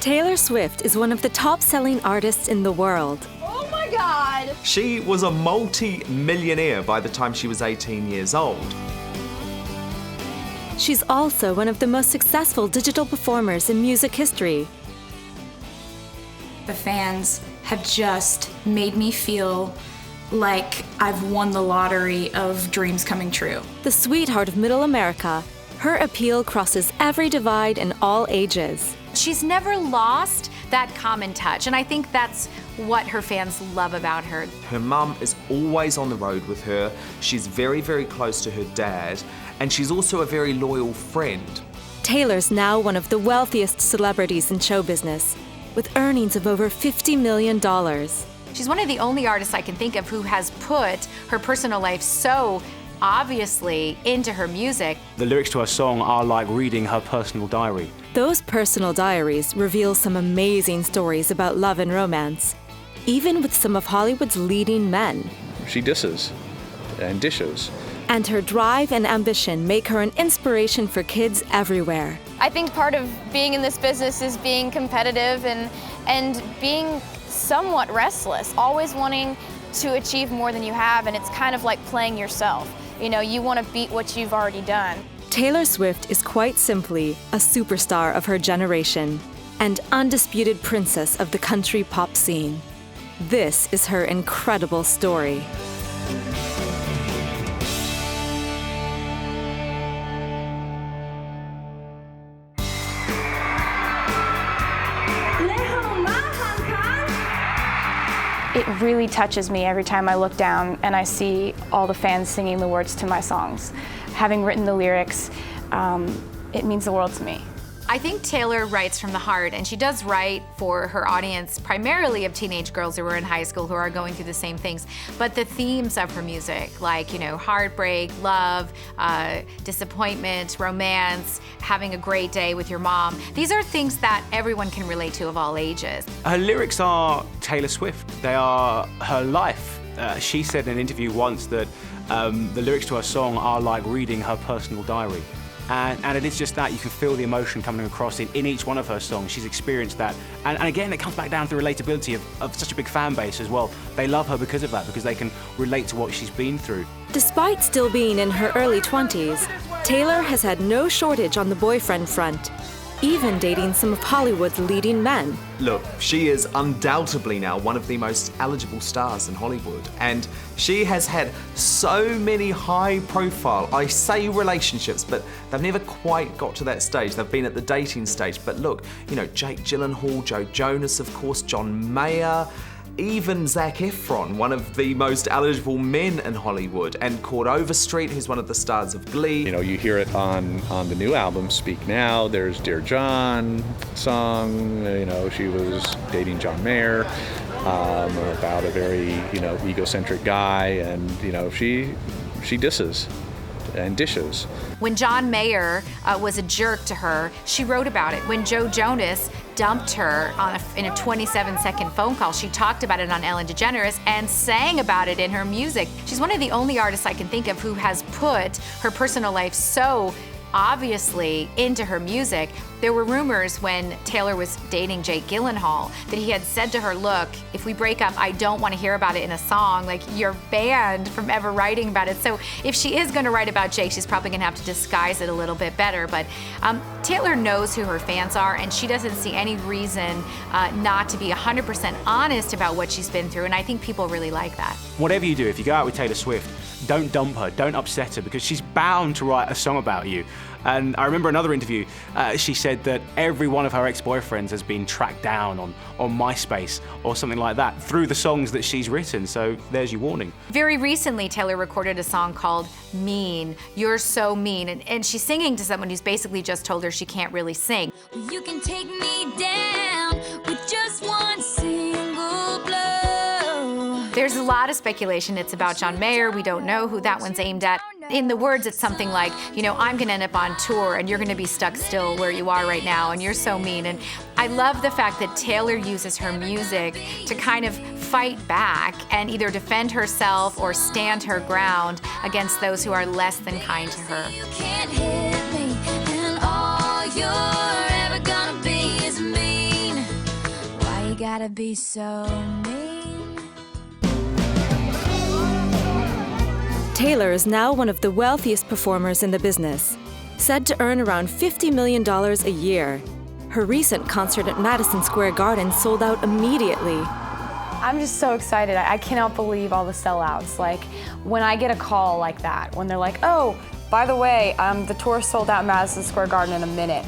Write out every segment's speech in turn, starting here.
Taylor Swift is one of the top-selling artists in the world. Oh my God! She was a multi-millionaire by the time she was 18 years old. She's also one of the most successful digital performers in music history. The fans have just made me feel like I've won the lottery of dreams coming true. The sweetheart of Middle America, her appeal crosses every divide and all ages. She's never lost that common touch, and I think that's what her fans love about her. Her mum is always on the road with her. She's very, very close to her dad, and she's also a very loyal friend. Taylor's now one of the wealthiest celebrities in show business, with earnings of over $50 million. She's one of the only artists I can think of who has put her personal life so obviously into her music. The lyrics to her song are like reading her personal diary. Those personal diaries reveal some amazing stories about love and romance, even with some of Hollywood's leading men. She disses and dishes. And her drive and ambition make her an inspiration for kids everywhere. I think part of being in this business is being competitive and being somewhat restless, always wanting to achieve more than you have, and it's kind of like playing yourself. You know, you want to beat what you've already done. Taylor Swift is quite simply a superstar of her generation and undisputed princess of the country pop scene. This is her incredible story. It really touches me every time I look down and I see all the fans singing the words to my songs. Having written the lyrics, it means the world to me. I think Taylor writes from the heart, and she does write for her audience primarily of teenage girls who are in high school who are going through the same things. But the themes of her music, like, you know, heartbreak, love, disappointment, romance, having a great day with your mom, these are things that everyone can relate to of all ages. Her lyrics are Taylor Swift. They are her life. She said in an interview once that the lyrics to her song are like reading her personal diary. And it is just that. You can feel the emotion coming across in each one of her songs. She's experienced that. And again, it comes back down to the relatability of such a big fan base as well. They love her because of that, because they can relate to what she's been through. Despite still being in her early 20s, Taylor has had no shortage on the boyfriend front, even dating some of Hollywood's leading men. Look, she is undoubtedly now one of the most eligible stars in Hollywood, and she has had so many high-profile, I say relationships, but they've never quite got to that stage. They've been at the dating stage, but look, you know, Jake Gyllenhaal, Joe Jonas, of course, John Mayer, even Zac Efron, one of the most eligible men in Hollywood, and Cord Overstreet, who's one of the stars of Glee. You know, you hear it on the new album, Speak Now. There's Dear John song. You know, she was dating John Mayer about a very, you know, egocentric guy, and, you know, she disses and dishes. When John Mayer was a jerk to her, she wrote about it. When Joe Jonas dumped her in a 27-second phone call, she talked about it on Ellen DeGeneres and sang about it in her music. She's one of the only artists I can think of who has put her personal life so obviously into her music. There were rumors when Taylor was dating Jake Gyllenhaal that he had said to her, look, if we break up, I don't want to hear about it in a song. Like, you're banned from ever writing about it. So if she is going to write about Jake, she's probably going to have to disguise it a little bit better. But Taylor knows who her fans are, and she doesn't see any reason not to be 100% honest about what she's been through. And I think people really like that. Whatever you do, if you go out with Taylor Swift, don't dump her, don't upset her, because she's bound to write a song about you. And I remember another interview, she said that every one of her ex-boyfriends has been tracked down on MySpace or something like that through the songs that she's written, so there's your warning. Very recently, Taylor recorded a song called Mean, You're So Mean, and she's singing to someone who's basically just told her she can't really sing. You can take me down with just one single blow. There's a lot of speculation it's about John Mayer. We don't know who that one's aimed at. In the words, it's something like, you know, I'm gonna end up on tour and you're gonna be stuck still where you are right now and you're so mean. And I love the fact that Taylor uses her music to kind of fight back and either defend herself or stand her ground against those who are less than kind to her. You can't hit me, and all you're ever gonna be is mean. gotta be so mean. Taylor is now one of the wealthiest performers in the business, said to earn around $50 million a year. Her recent concert at Madison Square Garden sold out immediately. I'm just so excited. I cannot believe all the sellouts. Like, when I get a call like that, when they're like, oh, by the way, the tour sold out Madison Square Garden in a minute.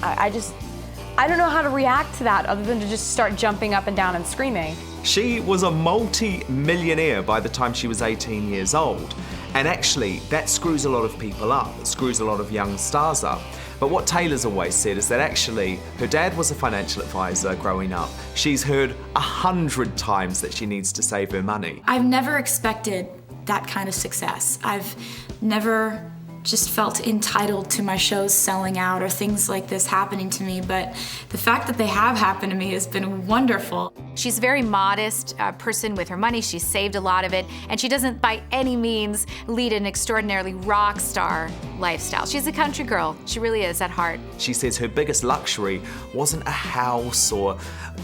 I don't know how to react to that other than to just start jumping up and down and screaming. She was a multi-millionaire by the time she was 18 years old. And actually, that screws a lot of people up. It screws a lot of young stars up. But what Taylor's always said is that actually, her dad was a financial advisor growing up. She's heard 100 times that she needs to save her money. I've never expected that kind of success. I've never just felt entitled to my shows selling out or things like this happening to me, but the fact that they have happened to me has been wonderful. She's a very modest person with her money. She's saved a lot of it, and she doesn't by any means lead an extraordinarily rock star lifestyle. She's a country girl. She really is at heart. She says her biggest luxury wasn't a house or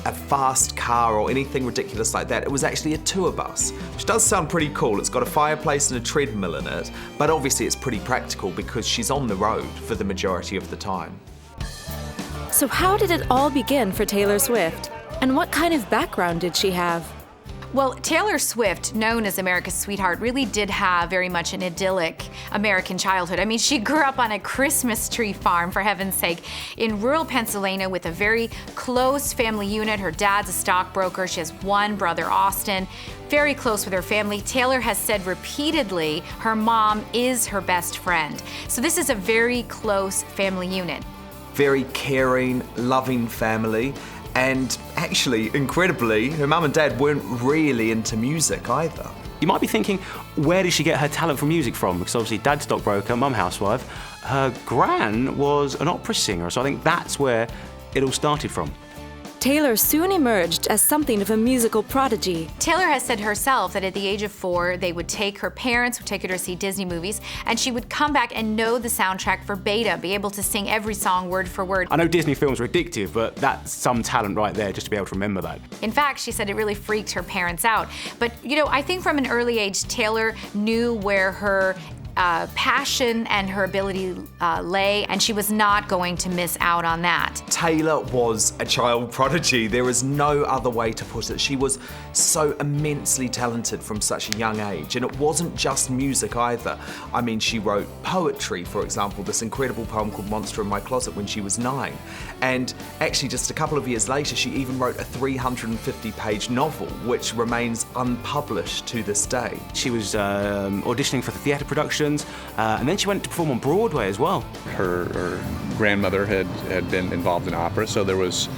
a fast car or anything ridiculous like that. It was actually a tour bus, which does sound pretty cool. It's got a fireplace and a treadmill in it, but obviously it's pretty practical because she's on the road for the majority of the time. So how did it all begin for Taylor Swift? And what kind of background did she have? Well, Taylor Swift, known as America's sweetheart, really did have very much an idyllic American childhood. I mean, she grew up on a Christmas tree farm, for heaven's sake, in rural Pennsylvania with a very close family unit. Her dad's a stockbroker. She has one brother, Austin. Very close with her family. Taylor has said repeatedly her mom is her best friend. So this is a very close family unit. Very caring, loving family. And actually, incredibly, her mum and dad weren't really into music either. You might be thinking, where did she get her talent for music from? Because obviously dad's stockbroker, mum housewife. Her gran was an opera singer, so I think that's where it all started from. Taylor soon emerged as something of a musical prodigy. Taylor has said herself that at the age of 4, her parents would take her to see Disney movies, and she would come back and know the soundtrack verbatim, be able to sing every song word for word. I know Disney films are addictive, but that's some talent right there just to be able to remember that. In fact, she said it really freaked her parents out. But, you know, I think from an early age, Taylor knew where her passion and her ability lay, and she was not going to miss out on that. Taylor was a child prodigy. There is no other way to put it. She was so immensely talented from such a young age, and it wasn't just music either. I mean, she wrote poetry, for example, this incredible poem called Monster in My Closet when she was 9. And actually, just a couple of years later, she even wrote a 350-page novel, which remains unpublished to this day. She was auditioning for the theatre productions, and then she went to perform on Broadway as well. Her grandmother had been involved in opera, so there was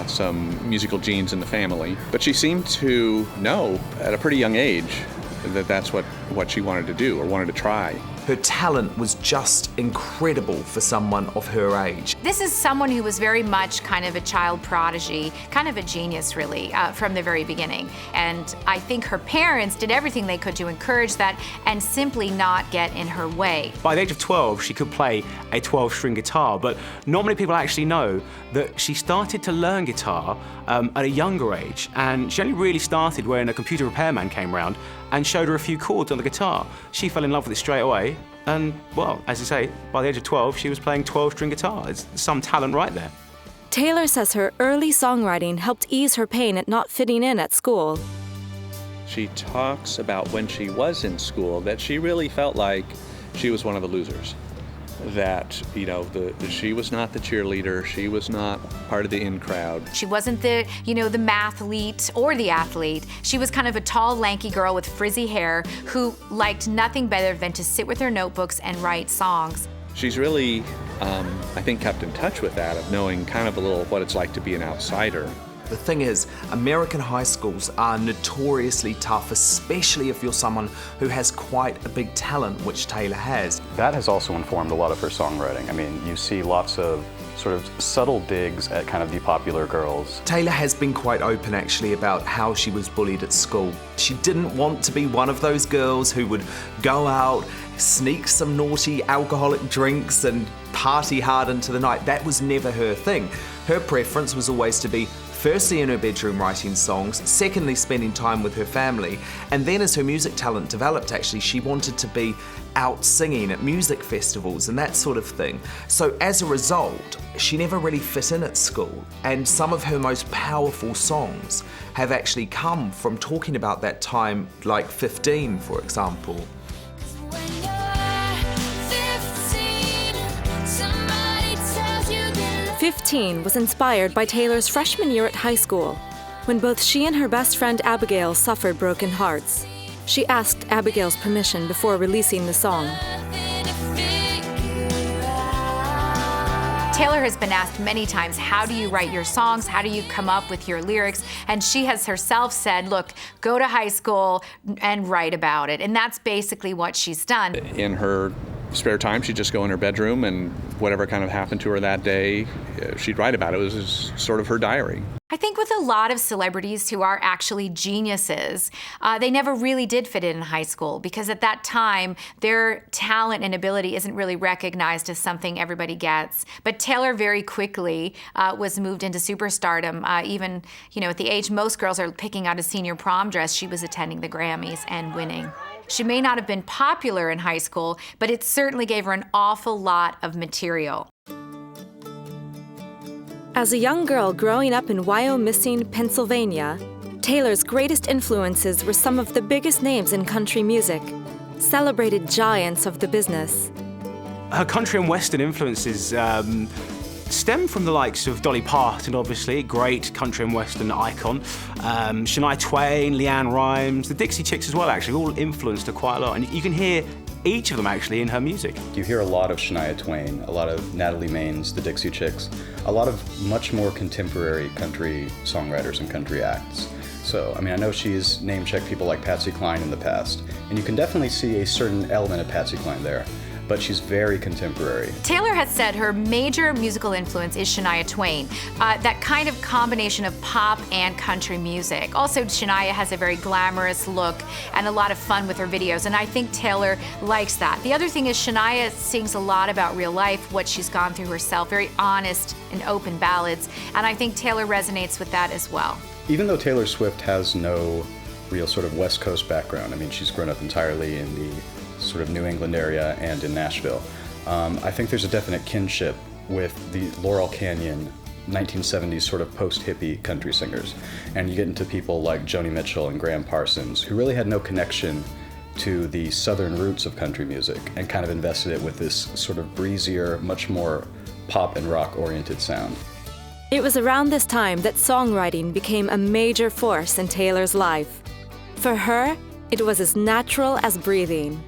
some musical genes in the family. But she seemed to know at a pretty young age that that's what she wanted to do or wanted to try. Her talent was just incredible for someone of her age. This is someone who was very much kind of a child prodigy, kind of a genius really, from the very beginning. And I think her parents did everything they could to encourage that and simply not get in her way. By the age of 12, she could play a 12-string guitar, but not many people actually know that she started to learn guitar at a younger age, and she only really started when a computer repairman came around and showed her a few chords on the guitar. She fell in love with it straight away, and, well, as you say, by the age of 12, she was playing 12-string guitar. It's some talent right there. Taylor says her early songwriting helped ease her pain at not fitting in at school. She talks about when she was in school that she really felt like she was one of the losers. That, you know, she was not the cheerleader, she was not part of the in crowd. She wasn't the, you know, the mathlete or the athlete. She was kind of a tall, lanky girl with frizzy hair who liked nothing better than to sit with her notebooks and write songs. She's really, I think, kept in touch with that, of knowing kind of a little what it's like to be an outsider. The thing is, American high schools are notoriously tough, especially if you're someone who has quite a big talent, which Taylor has. That has also informed a lot of her songwriting. I mean, you see lots of sort of subtle digs at kind of the popular girls. Taylor has been quite open actually about how she was bullied at school. She didn't want to be one of those girls who would go out, sneak some naughty alcoholic drinks and party hard into the night. That was never her thing. Her preference was always to be firstly in her bedroom writing songs, secondly spending time with her family, and then as her music talent developed actually, she wanted to be out singing at music festivals and that sort of thing. So as a result, she never really fit in at school, and some of her most powerful songs have actually come from talking about that time, like 15 for example. 15 was inspired by Taylor's freshman year at high school, when both she and her best friend Abigail suffered broken hearts. She asked Abigail's permission before releasing the song. Taylor has been asked many times, how do you write your songs? How do you come up with your lyrics? And she has herself said, look, go to high school and write about it. And that's basically what she's done. In her spare time, she'd just go in her bedroom and whatever kind of happened to her that day, she'd write about it. It was sort of her diary. I think with a lot of celebrities who are actually geniuses, they never really did fit in high school because at that time, their talent and ability isn't really recognized as something everybody gets. But Taylor very quickly was moved into superstardom. Even, at the age most girls are picking out a senior prom dress, she was attending the Grammys and winning. She may not have been popular in high school, but it certainly gave her an awful lot of material. As a young girl growing up in Wyomissing, Pennsylvania, Taylor's greatest influences were some of the biggest names in country music, celebrated giants of the business. Her country and western influences stem from the likes of Dolly Parton, obviously, great country and western icon, Shania Twain, LeAnn Rimes, the Dixie Chicks as well, actually, all influenced her quite a lot. And you can hear each of them actually in her music. You hear a lot of Shania Twain, a lot of Natalie Maines, the Dixie Chicks, a lot of much more contemporary country songwriters and country acts. So, I know she's name-checked people like Patsy Cline in the past, and you can definitely see a certain element of Patsy Cline there, but she's very contemporary. Taylor has said her major musical influence is Shania Twain, that kind of combination of pop and country music. Also, Shania has a very glamorous look and a lot of fun with her videos, and I think Taylor likes that. The other thing is Shania sings a lot about real life, what she's gone through herself, very honest and open ballads, and I think Taylor resonates with that as well. Even though Taylor Swift has no real sort of West Coast background, she's grown up entirely in the sort of New England area and in Nashville. I think there's a definite kinship with the Laurel Canyon 1970s sort of post-hippie country singers. And you get into people like Joni Mitchell and Graham Parsons, who really had no connection to the southern roots of country music and kind of invested it with this sort of breezier, much more pop and rock oriented sound. It was around this time that songwriting became a major force in Taylor's life. For her, it was as natural as breathing.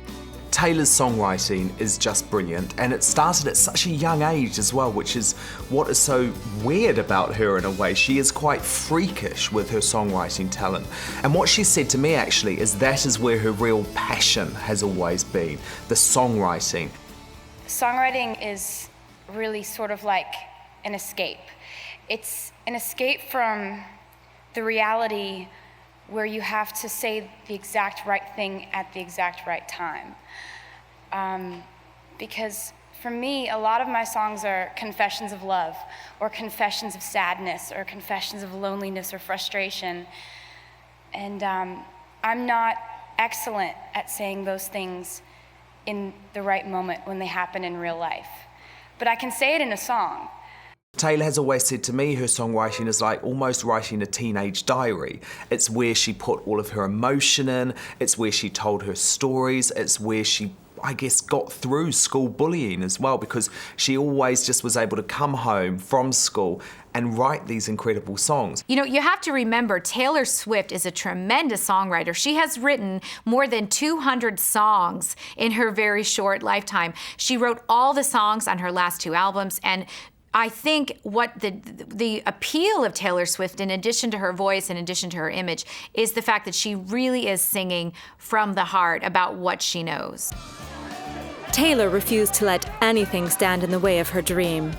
Taylor's songwriting is just brilliant, and it started at such a young age as well, which is what is so weird about her in a way. She is quite freakish with her songwriting talent. And what she said to me actually is that is where her real passion has always been, the songwriting. Songwriting is really sort of like an escape. It's an escape from the reality where you have to say the exact right thing at the exact right time. Because for me, a lot of my songs are confessions of love, or confessions of sadness, or confessions of loneliness or frustration. And I'm not excellent at saying those things in the right moment when they happen in real life. But I can say it in a song. Taylor has always said to me her songwriting is like almost writing a teenage diary. It's where she put all of her emotion in, it's where she told her stories, it's where she, I guess, got through school bullying as well, because she always just was able to come home from school and write these incredible songs. You have to remember, Taylor Swift is a tremendous songwriter. She has written more than 200 songs in her very short lifetime. She wrote all the songs on her last 2 albums, and I think what the appeal of Taylor Swift, in addition to her voice, in addition to her image, is the fact that she really is singing from the heart about what she knows. Taylor refused to let anything stand in the way of her dream.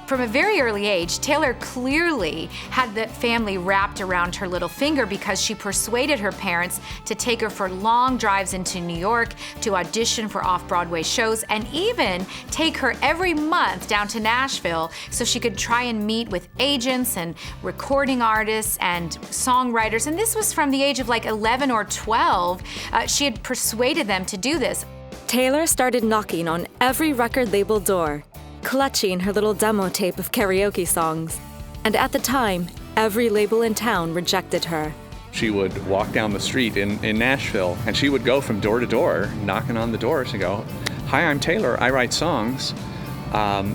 From a very early age, Taylor clearly had the family wrapped around her little finger because she persuaded her parents to take her for long drives into New York, to audition for off-Broadway shows, and even take her every month down to Nashville so she could try and meet with agents and recording artists and songwriters. And this was from the age of like 11 or 12. She had persuaded them to do this. Taylor started knocking on every record label door, clutching her little demo tape of karaoke songs. And at the time, every label in town rejected her. She would walk down the street in Nashville, and she would go from door to door, knocking on the doors and go, "Hi, I'm Taylor, I write songs.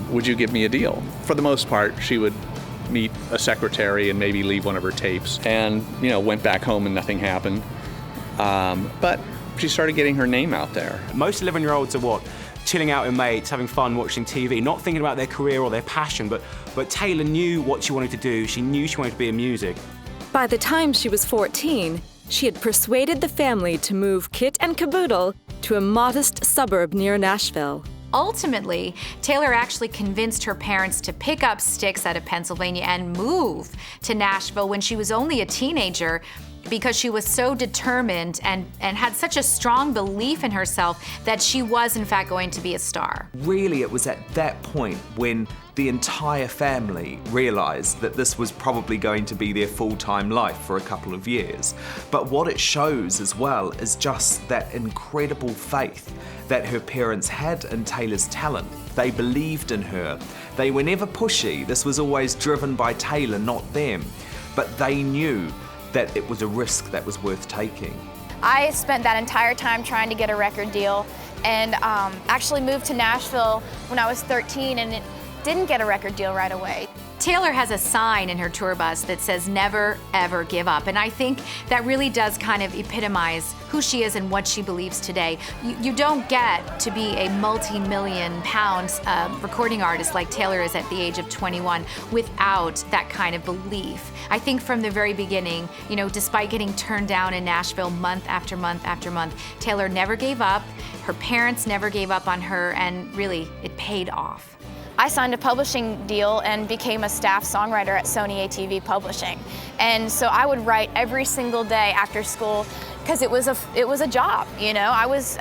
Would you give me a deal?" For the most part, she would meet a secretary and maybe leave one of her tapes, and went back home and nothing happened. But she started getting her name out there. Most 11-year-olds are what? Chilling out with mates, having fun, watching TV, not thinking about their career or their passion, but Taylor knew what she wanted to do. She knew she wanted to be in music. By the time she was 14, she had persuaded the family to move kit and caboodle to a modest suburb near Nashville. Ultimately, Taylor actually convinced her parents to pick up sticks out of Pennsylvania and move to Nashville when she was only a teenager, because she was so determined and had such a strong belief in herself that she was in fact going to be a star. Really, it was at that point when the entire family realized that this was probably going to be their full-time life for a couple of years. But what it shows as well is just that incredible faith that her parents had in Taylor's talent. They believed in her. They were never pushy. This was always driven by Taylor, not them. But they knew that it was a risk that was worth taking. I spent that entire time trying to get a record deal, and actually moved to Nashville when I was 13, and it didn't get a record deal right away. Taylor has a sign in her tour bus that says never ever give up, and I think that really does kind of epitomize who she is and what she believes today. You don't get to be a multi-million pounds recording artist like Taylor is at the age of 21 without that kind of belief. I think from the very beginning, despite getting turned down in Nashville month after month after month, Taylor never gave up, her parents never gave up on her, and really it paid off. I signed a publishing deal and became a staff songwriter at Sony ATV Publishing. And so I would write every single day after school because it was a job, I was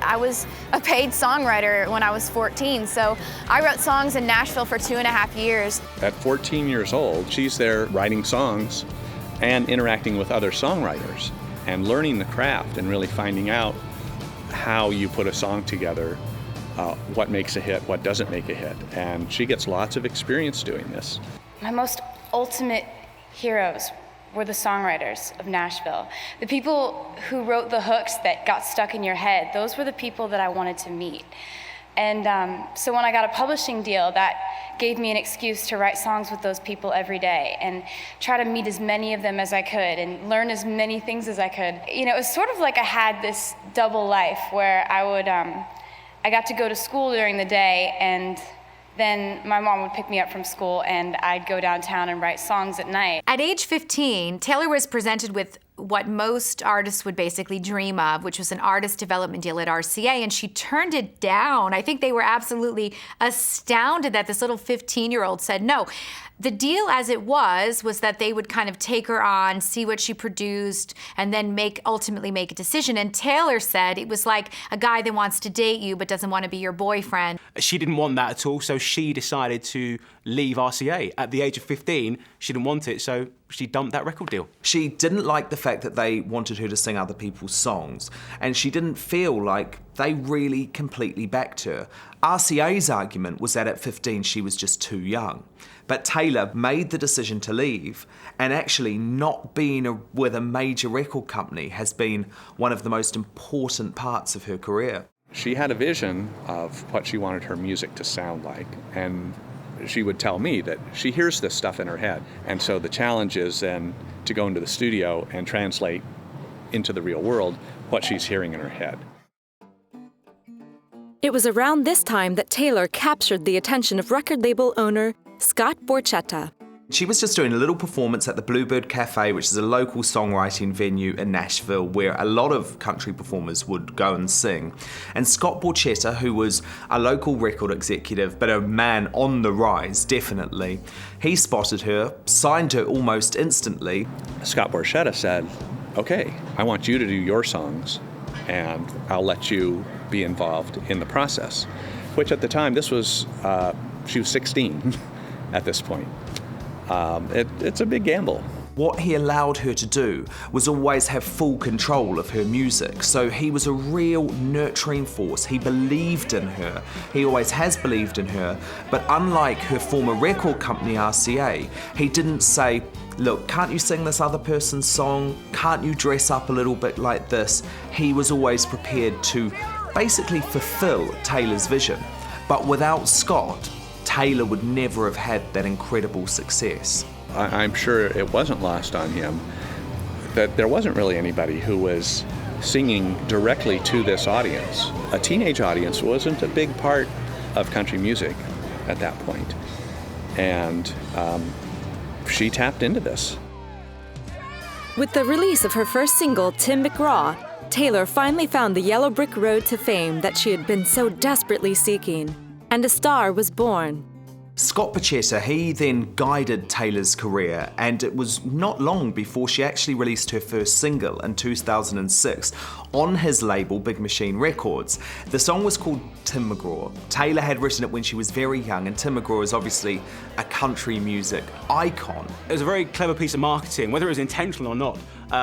a paid songwriter when I was 14. So I wrote songs in Nashville for 2.5 years. At 14 years old, she's there writing songs and interacting with other songwriters and learning the craft and really finding out how you put a song together. What makes a hit, what doesn't make a hit, and she gets lots of experience doing this. My most ultimate heroes were the songwriters of Nashville. The people who wrote the hooks that got stuck in your head, those were the people that I wanted to meet. And so when I got a publishing deal, that gave me an excuse to write songs with those people every day and try to meet as many of them as I could and learn as many things as I could. It was sort of like I had this double life where I got to go to school during the day, and then my mom would pick me up from school and I'd go downtown and write songs at night. At age 15, Taylor was presented with what most artists would basically dream of, which was an artist development deal at RCA, and she turned it down. I think they were absolutely astounded that this little 15-year-old said no. The deal as it was that they would kind of take her on, see what she produced, and then ultimately make a decision. And Taylor said it was like a guy that wants to date you but doesn't want to be your boyfriend. She didn't want that at all, so she decided to leave RCA. At the age of 15, she didn't want it, so she dumped that record deal. She didn't like the fact that they wanted her to sing other people's songs, and she didn't feel like they really completely backed her. RCA's argument was that at 15 she was just too young. But Taylor made the decision to leave, and actually not being with a major record company has been one of the most important parts of her career. She had a vision of what she wanted her music to sound like, and she would tell me that she hears this stuff in her head. And so the challenge is then to go into the studio and translate into the real world what she's hearing in her head. It was around this time that Taylor captured the attention of record label owner Scott Borchetta. She was just doing a little performance at the Bluebird Cafe, which is a local songwriting venue in Nashville where a lot of country performers would go and sing. And Scott Borchetta, who was a local record executive, but a man on the rise, definitely, he spotted her, signed her almost instantly. Scott Borchetta said, okay, I want you to do your songs, and I'll let you be involved in the process. Which at the time, she was 16 at this point. It's a big gamble. What he allowed her to do was always have full control of her music. So he was a real nurturing force. He believed in her. He always has believed in her. But unlike her former record company, RCA, he didn't say, look, can't you sing this other person's song? Can't you dress up a little bit like this? He was always prepared to basically fulfill Taylor's vision. But without Scott, Taylor would never have had that incredible success. I'm sure it wasn't lost on him that there wasn't really anybody who was singing directly to this audience. A teenage audience wasn't a big part of country music at that point. And she tapped into this. With the release of her first single, Tim McGraw, Taylor finally found the yellow brick road to fame that she had been so desperately seeking. And a star was born. Scott Borchetta, he then guided Taylor's career, and it was not long before she actually released her first single in 2006 on his label, Big Machine Records. The song was called Tim McGraw. Taylor had written it when she was very young, and Tim McGraw is obviously a country music icon. It was a very clever piece of marketing, whether it was intentional or not.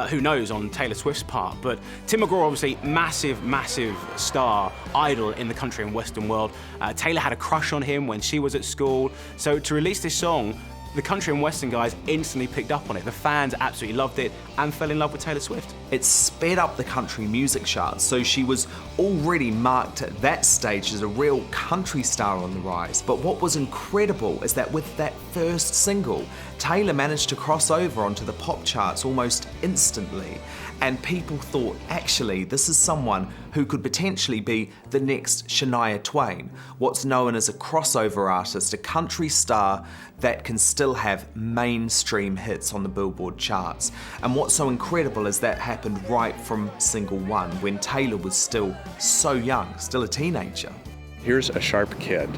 Who knows on Taylor Swift's part, but Tim McGraw, obviously massive star, idol in the country and western world. Taylor had a crush on him when she was at school, so to release this song, the country and western guys instantly picked up on it. The fans absolutely loved it and fell in love with Taylor Swift. It sped up the country music charts, so she was already marked at that stage as a real country star on the rise. But what was incredible is that with that first single, Taylor managed to cross over onto the pop charts almost instantly. And people thought, actually, this is someone who could potentially be the next Shania Twain, what's known as a crossover artist, a country star that can still have mainstream hits on the Billboard charts. And what's so incredible is that happened right from single one, when Taylor was still so young, still a teenager. Here's a sharp kid.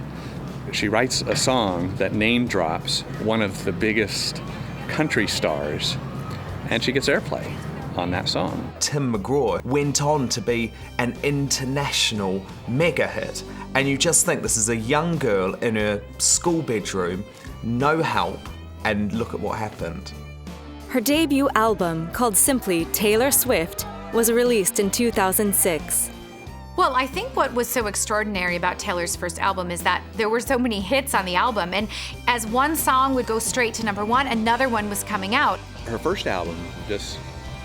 She writes a song that name drops one of the biggest country stars, and she gets airplay on that song. Tim McGraw went on to be an international mega hit, and you just think this is a young girl in her school bedroom, no help, and look at what happened. Her debut album, called simply Taylor Swift, was released in 2006. Well, I think what was so extraordinary about Taylor's first album is that there were so many hits on the album, and as one song would go straight to #1, another one was coming out. Her first album just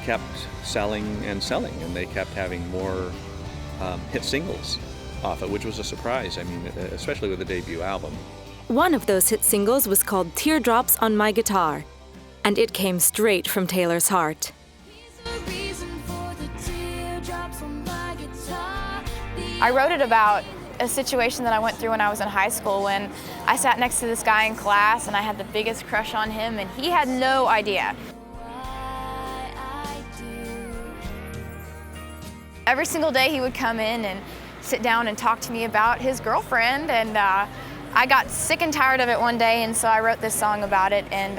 kept selling, and they kept having more hit singles off it, which was a surprise, I mean, especially with the debut album. One of those hit singles was called Teardrops on My Guitar, and it came straight from Taylor's heart. I wrote it about a situation that I went through when I was in high school, when I sat next to this guy in class and I had the biggest crush on him and he had no idea. Every single day he would come in and sit down and talk to me about his girlfriend, and I got sick and tired of it one day, and so I wrote this song about it, and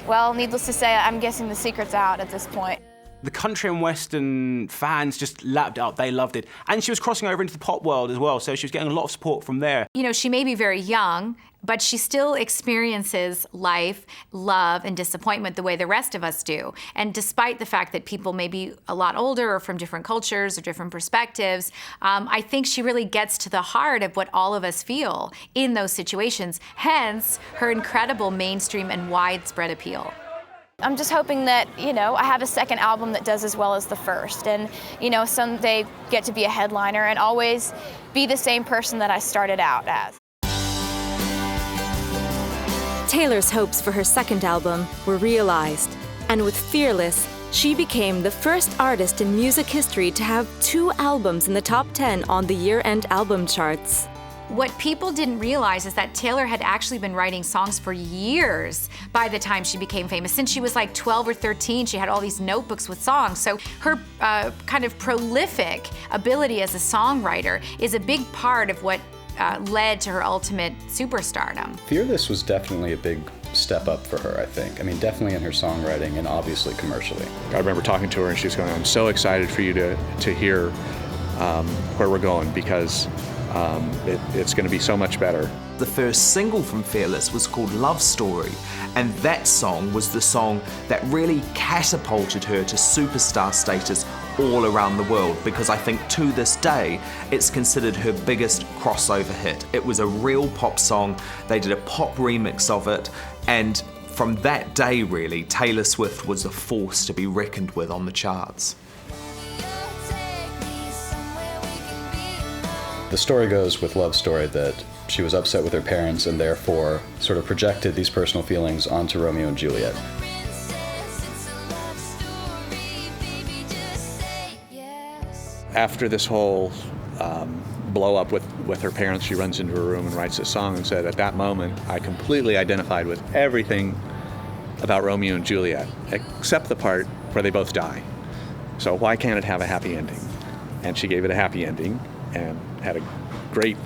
well, needless to say, I'm guessing the secret's out at this point. The country and western fans just lapped up, they loved it. And she was crossing over into the pop world as well, so she was getting a lot of support from there. You know, she may be very young, but she still experiences life, love, and disappointment the way the rest of us do. And despite the fact that people may be a lot older or from different cultures or different perspectives, I think she really gets to the heart of what all of us feel in those situations, hence her incredible mainstream and widespread appeal. I'm just hoping that, you know, I have a second album that does as well as the first, and, you know, someday get to be a headliner and always be the same person that I started out as. Taylor's hopes for her second album were realized, and with Fearless, she became the first artist in music history to have 2 albums in the top 10 on the year-end album charts. What people didn't realize is that Taylor had actually been writing songs for years by the time she became famous. Since she was like 12 or 13, she had all these notebooks with songs. So her kind of prolific ability as a songwriter is a big part of what led to her ultimate superstardom. Fearless was definitely a big step up for her, I think. I mean, definitely in her songwriting and obviously commercially. I remember talking to her and she was going, I'm so excited for you to hear where we're going, because it's going to be so much better. The first single from Fearless was called Love Story, and that song was the song that really catapulted her to superstar status all around the world, because I think to this day it's considered her biggest crossover hit. It was a real pop song, they did a pop remix of it, and from that day really, Taylor Swift was a force to be reckoned with on the charts. The story goes with Love Story that she was upset with her parents and therefore sort of projected these personal feelings onto Romeo and Juliet. After this whole blow up with her parents, she runs into her room and writes this song and said, at that moment, I completely identified with everything about Romeo and Juliet, except the part where they both die. So why can't it have a happy ending? And she gave it a happy ending and had a great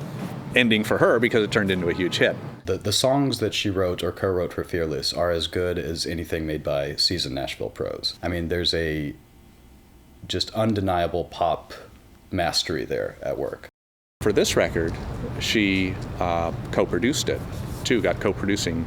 ending for her because it turned into a huge hit. The songs that she wrote or co-wrote for Fearless are as good as anything made by seasoned Nashville pros. I mean, there's a just undeniable pop mastery there at work. For this record, she co-produced it, too, got co-producing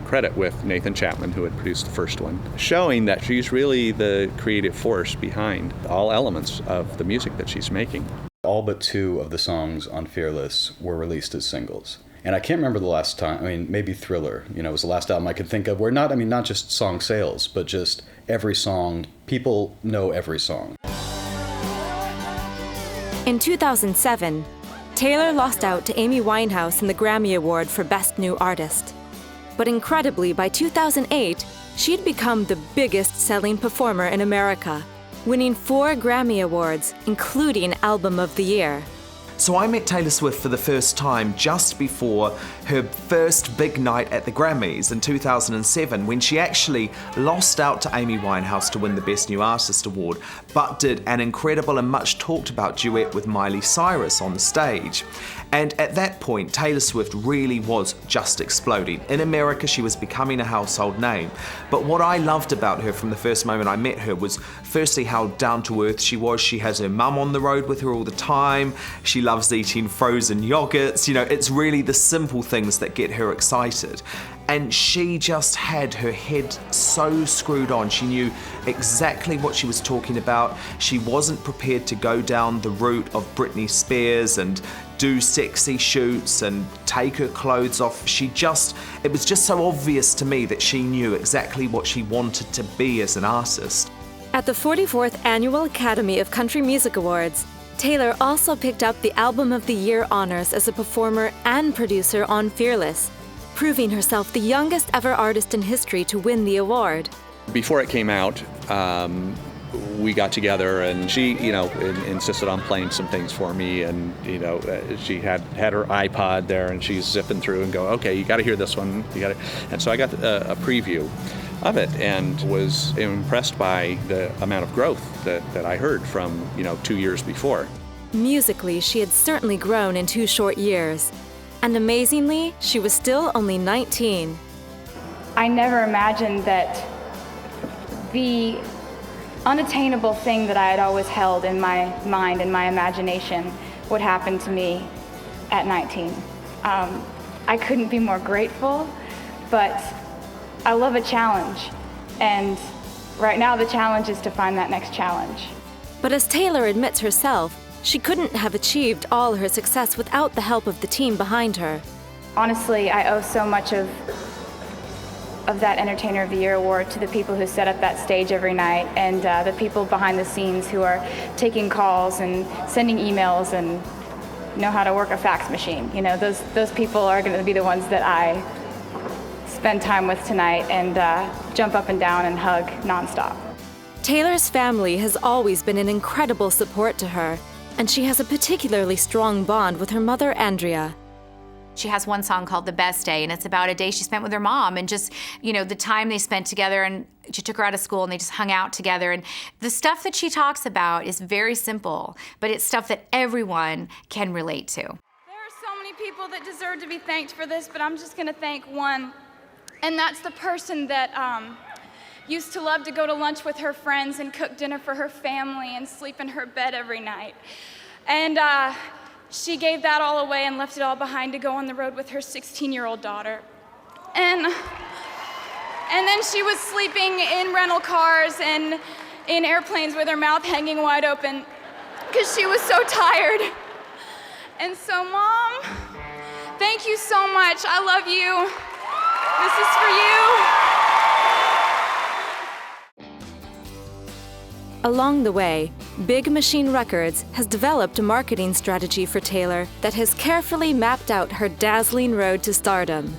credit with Nathan Chapman, who had produced the first one, showing that she's really the creative force behind all elements of the music that she's making. All but 2 of the songs on Fearless were released as singles. And I can't remember the last time, I mean, maybe Thriller, was the last album I could think of where not just song sales, but just every song, people know every song. In 2007, Taylor lost out to Amy Winehouse in the Grammy Award for Best New Artist. But incredibly, by 2008, she'd become the biggest-selling performer in America, winning 4 Grammy Awards, including Album of the Year. So I met Taylor Swift for the first time just before her first big night at the Grammys in 2007, when she actually lost out to Amy Winehouse to win the Best New Artist award, but did an incredible and much talked about duet with Miley Cyrus on the stage. And at that point, Taylor Swift really was just exploding. In America, she was becoming a household name. But what I loved about her from the first moment I met her was firstly how down to earth she was. She has her mum on the road with her all the time. She loves eating frozen yogurts. It's really the simple things that get her excited. And she just had her head so screwed on. She knew exactly what she was talking about. She wasn't prepared to go down the route of Britney Spears and do sexy shoots and take her clothes off. It was just so obvious to me that she knew exactly what she wanted to be as an artist. At the 44th Annual Academy of Country Music Awards, Taylor also picked up the Album of the Year honors as a performer and producer on Fearless, proving herself the youngest ever artist in history to win the award. Before it came out, we got together and she, insisted on playing some things for me, and, she had her iPod there and she's zipping through and go, okay, you got to hear this one, and so I got a preview of it and was impressed by the amount of growth that I heard from, 2 years before. Musically, she had certainly grown in 2 short years. And amazingly, she was still only 19. I never imagined that the unattainable thing that I had always held in my mind and my imagination would happen to me at 19. I couldn't be more grateful, but I love a challenge. And right now the challenge is to find that next challenge. But as Taylor admits herself, she couldn't have achieved all her success without the help of the team behind her. Honestly, I owe so much of that Entertainer of the Year award to the people who set up that stage every night, and the people behind the scenes who are taking calls and sending emails and know how to work a fax machine. Those people are going to be the ones that I spend time with tonight and jump up and down and hug nonstop. Taylor's family has always been an incredible support to her, and she has a particularly strong bond with her mother, Andrea. She has one song called The Best Day, and it's about a day she spent with her mom and just, you know, the time they spent together, and she took her out of school and they just hung out together. And the stuff that she talks about is very simple, but it's stuff that everyone can relate to. There are so many people that deserve to be thanked for this, but I'm just gonna thank one, and that's the person that used to love to go to lunch with her friends and cook dinner for her family and sleep in her bed every night. And she gave that all away and left it all behind to go on the road with her 16-year-old daughter. And then she was sleeping in rental cars and in airplanes with her mouth hanging wide open because she was so tired. And so, Mom, thank you so much. I love you. This is for you. Along the way, Big Machine Records has developed a marketing strategy for Taylor that has carefully mapped out her dazzling road to stardom.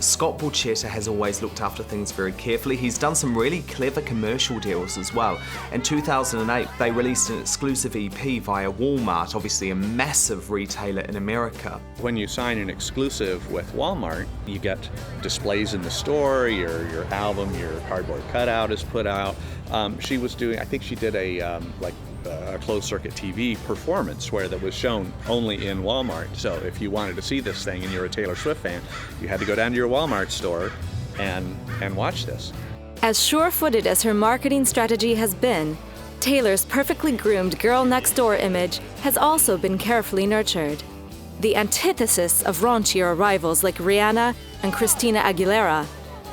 Scott Borchetta has always looked after things very carefully. He's done some really clever commercial deals as well. In 2008, they released an exclusive EP via Walmart, obviously a massive retailer in America. When you sign an exclusive with Walmart, you get displays in the store, your album, your cardboard cutout is put out. She was doing, I think she did a closed-circuit TV performance where that was shown only in Walmart. So if you wanted to see this thing and you're a Taylor Swift fan, you had to go down to your Walmart store and watch this. As sure-footed as her marketing strategy has been, Taylor's perfectly groomed girl next door image has also been carefully nurtured. The antithesis of raunchier rivals like Rihanna and Christina Aguilera,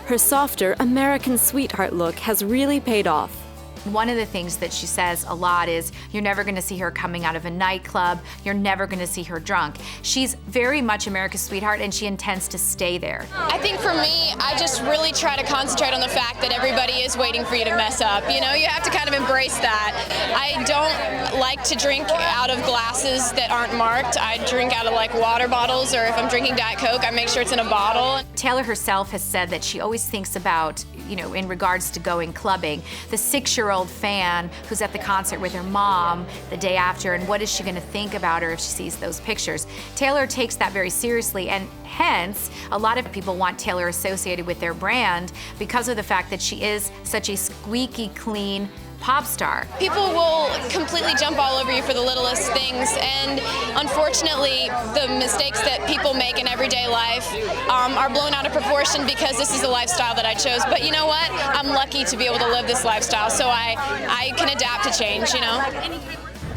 her softer American sweetheart look has really paid off. One of the things that she says a lot is, you're never gonna see her coming out of a nightclub, you're never gonna see her drunk. She's very much America's sweetheart and she intends to stay there. I think for me, I just really try to concentrate on the fact that everybody is waiting for you to mess up. You know, you have to kind of embrace that. I don't like to drink out of glasses that aren't marked. I drink out of like water bottles, or if I'm drinking Diet Coke, I make sure it's in a bottle. Taylor herself has said that she always thinks about, you know, in regards to going clubbing, the 6-year-old fan who's at the concert with her mom the day after, and what is she going to think about her if she sees those pictures. Taylor takes that very seriously, and hence a lot of people want Taylor associated with their brand because of the fact that she is such a squeaky clean pop star. People will completely jump all over you for the littlest things, and unfortunately the mistakes that people make in everyday life are blown out of proportion because this is the lifestyle that I chose. But you know what? I'm lucky to be able to live this lifestyle, so I can adapt to change, you know?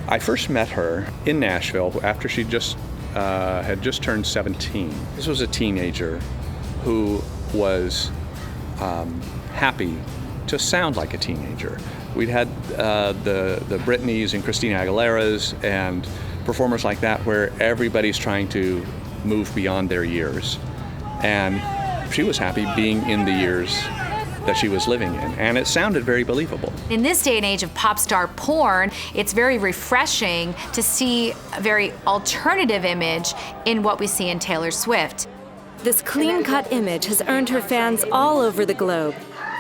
I first met her in Nashville after she had just turned 17. This was a teenager who was happy to sound like a teenager. We'd had the Britneys and Christina Aguileras and performers like that where everybody's trying to move beyond their years. And she was happy being in the years that she was living in, and it sounded very believable. In this day and age of pop star porn, it's very refreshing to see a very alternative image in what we see in Taylor Swift. This clean-cut image has earned her fans all over the globe,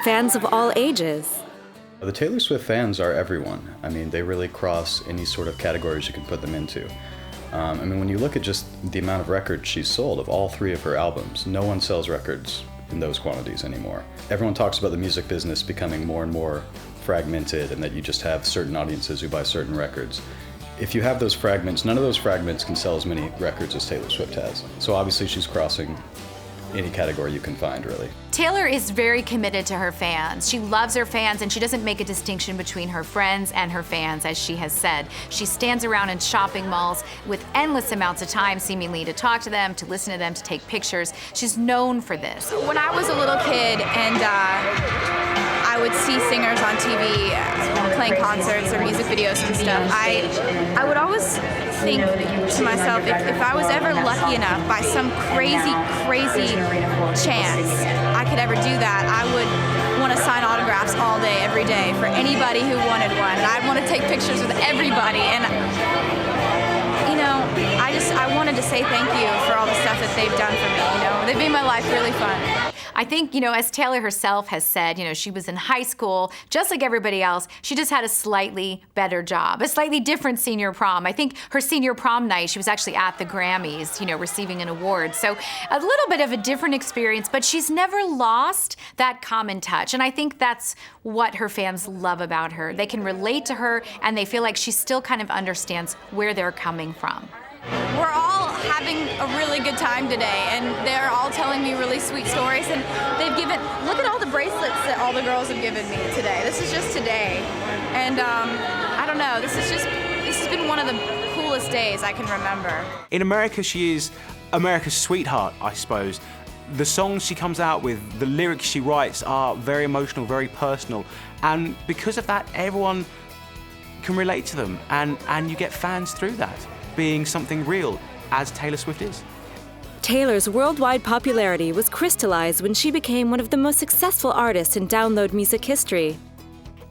fans of all ages. The Taylor Swift fans are everyone. I mean, they really cross any sort of categories you can put them into. I mean, when you look at just the amount of records she's sold of all 3 of her albums, no one sells records in those quantities anymore. Everyone talks about the music business becoming more and more fragmented and that you just have certain audiences who buy certain records. If you have those fragments, none of those fragments can sell as many records as Taylor Swift has. So obviously she's crossing any category you can find, really. Taylor is very committed to her fans. She loves her fans, and she doesn't make a distinction between her friends and her fans, as she has said. She stands around in shopping malls with endless amounts of time, seemingly, to talk to them, to listen to them, to take pictures. She's known for this. When I was a little kid and I would see singers on TV playing concerts or music videos and stuff, I would always think to myself, if I was ever lucky enough by some crazy chance I could ever do that, I would want to sign autographs all day, every day for anybody who wanted one. And I'd want to take pictures with everybody. And you know, I wanted to say thank you for all the stuff that they've done for me, you know. They've made my life really fun. I think, as Taylor herself has said, she was in high school, just like everybody else. She just had a slightly better job, a slightly different senior prom. I think her senior prom night, she was actually at the Grammys, receiving an award. So a little bit of a different experience, but she's never lost that common touch. And I think that's what her fans love about her. They can relate to her, and they feel like she still kind of understands where they're coming from. We're all having a really good time today, and they're all telling me really sweet stories, and look at all the bracelets that all the girls have given me today. This is just today, and I don't know, this has been one of the coolest days I can remember. In America, she is America's sweetheart, I suppose. The songs she comes out with, the lyrics she writes are very emotional, very personal, and because of that, everyone can relate to them, and you get fans through that, being something real, as Taylor Swift is. Taylor's worldwide popularity was crystallized when she became one of the most successful artists in download music history.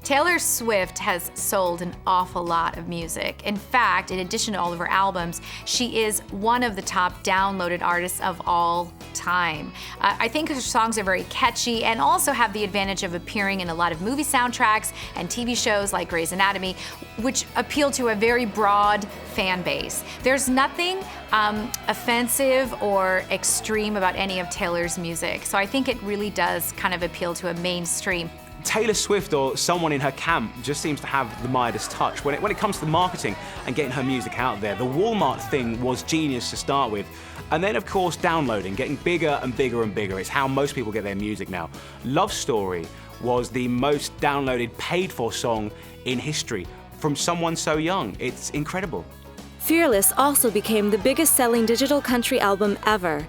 Taylor Swift has sold an awful lot of music. In fact, in addition to all of her albums, she is one of the top downloaded artists of all time. I think her songs are very catchy and also have the advantage of appearing in a lot of movie soundtracks and TV shows like Grey's Anatomy, which appeal to a very broad fan base. There's nothing offensive or extreme about any of Taylor's music, so I think it really does kind of appeal to a mainstream. Taylor Swift or someone in her camp just seems to have the Midas touch. When it comes to the marketing and getting her music out there, the Walmart thing was genius to start with. And then, of course, downloading, getting bigger and bigger and bigger. It's how most people get their music now. Love Story was the most downloaded, paid-for song in history from someone so young. It's incredible. Fearless also became the biggest-selling digital country album ever.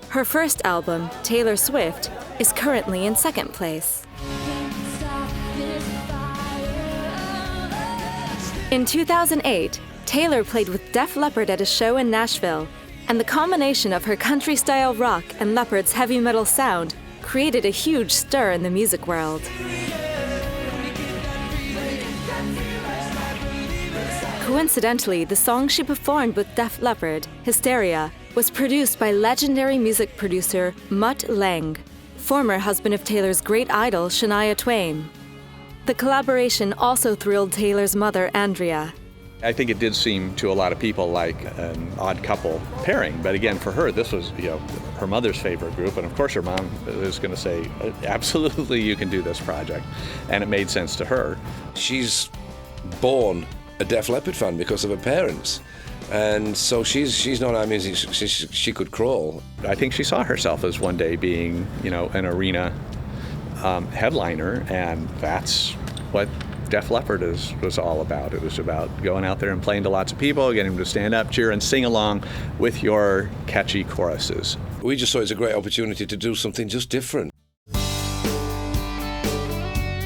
Her first album, Taylor Swift, is currently in second place. In 2008, Taylor played with Def Leppard at a show in Nashville, and the combination of her country-style rock and Leppard's heavy metal sound created a huge stir in the music world. Coincidentally, the song she performed with Def Leppard, Hysteria, was produced by legendary music producer Mutt Lange, former husband of Taylor's great idol Shania Twain. The collaboration also thrilled Taylor's mother, Andrea. I think it did seem to a lot of people like an odd couple pairing, but again, for her, this was her mother's favorite group, and of course her mom is going to say, absolutely, you can do this project, and it made sense to her. She's born a Def Leppard fan because of her parents, and so she's not our music. She could crawl. I think she saw herself as one day being, an arena headliner, and that's what Def Leppard was all about. It was about going out there and playing to lots of people, getting them to stand up, cheer, and sing along with your catchy choruses. We just saw it as a great opportunity to do something just different.